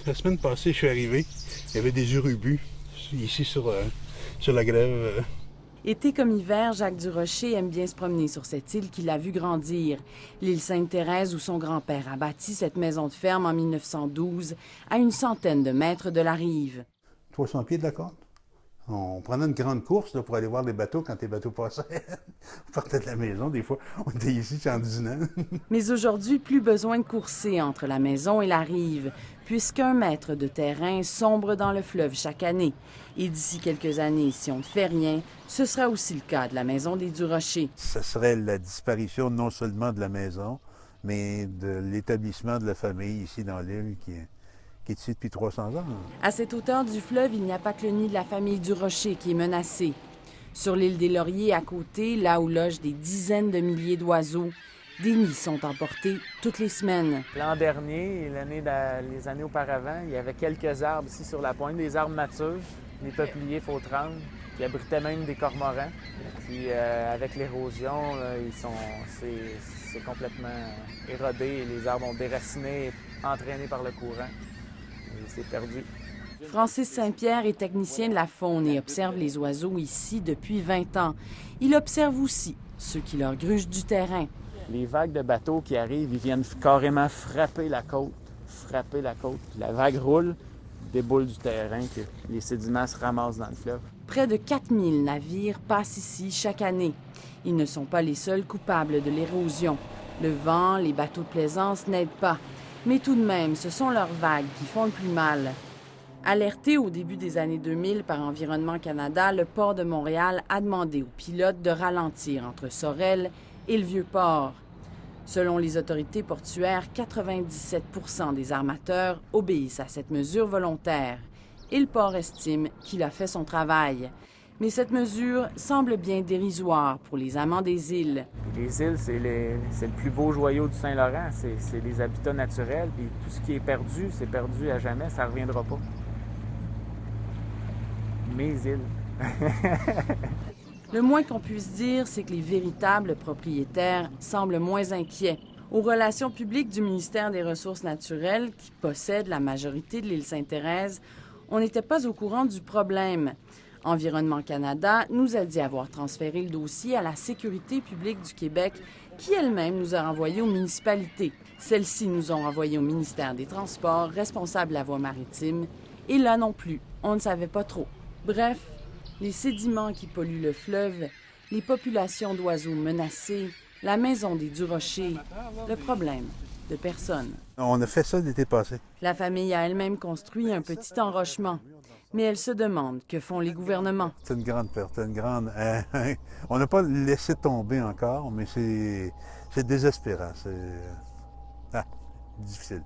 La semaine passée, je suis arrivé, il y avait des urubus ici sur la grève. Été comme hiver, Jacques Durocher aime bien se promener sur cette île qu'il a vu grandir. L'île Sainte-Thérèse où son grand-père a bâti cette maison de ferme en 1912, à une centaine de mètres de la rive. 300 pieds de la côte. On prenait une grande course là, pour aller voir les bateaux quand les bateaux passaient. On partait de la maison, des fois. On était ici en dînant. Mais aujourd'hui, plus besoin de courser entre la maison et la rive, puisqu'un mètre de terrain sombre dans le fleuve chaque année. Et d'ici quelques années, si on ne fait rien, ce sera aussi le cas de la maison des Durocher. Ce serait la disparition non seulement de la maison, mais de l'établissement de la famille ici dans l'île qui est ici depuis 300 ans. À cette hauteur du fleuve, il n'y a pas que le nid de la famille Durocher qui est menacé. Sur l'île des Lauriers, à côté, là où logent des dizaines de milliers d'oiseaux, des nids sont emportés toutes les semaines. L'an dernier et les années auparavant, il y avait quelques arbres ici sur la pointe, des arbres matures, des peupliers faux-trembles, qui abritaient même des cormorans. Puis avec l'érosion, c'est complètement érodé et les arbres ont déraciné, entraînés par le courant. Et c'est perdu. Francis Saint-Pierre est technicien de la faune et observe les oiseaux ici depuis 20 ans. Il observe aussi ceux qui leur grugent du terrain. Les vagues de bateaux qui arrivent, ils viennent carrément frapper la côte. La vague roule, déboule du terrain, que les sédiments se ramassent dans le fleuve. Près de 4000 navires passent ici chaque année. Ils ne sont pas les seuls coupables de l'érosion. Le vent, les bateaux de plaisance n'aident pas. Mais tout de même, ce sont leurs vagues qui font le plus mal. Alerté au début des années 2000 par Environnement Canada, le port de Montréal a demandé aux pilotes de ralentir entre Sorel et le Vieux-Port. Selon les autorités portuaires, 97 % des armateurs obéissent à cette mesure volontaire. Et le port estime qu'il a fait son travail. Mais cette mesure semble bien dérisoire pour les amants des îles. Les îles, c'est le plus beau joyau du Saint-Laurent. C'est les habitats naturels. Puis tout ce qui est perdu, c'est perdu à jamais. Ça ne reviendra pas. Mes îles. Le moins qu'on puisse dire, c'est que les véritables propriétaires semblent moins inquiets. Aux relations publiques du ministère des Ressources naturelles, qui possède la majorité de l'île Sainte-Thérèse, on n'était pas au courant du problème. Environnement Canada nous a dit avoir transféré le dossier à la Sécurité publique du Québec, qui elle-même nous a renvoyé aux municipalités. Celles-ci nous ont renvoyé au ministère des Transports, responsable de la voie maritime, et là non plus, on ne savait pas trop. Bref, les sédiments qui polluent le fleuve, les populations d'oiseaux menacées, la maison des Durocher, le problème de personne. On a fait ça l'été passé. La famille a elle-même construit un petit enrochement, mais elle se demande que font les gouvernements. C'est une grande perte, une grande... on n'a pas laissé tomber encore, mais c'est désespérant, c'est difficile.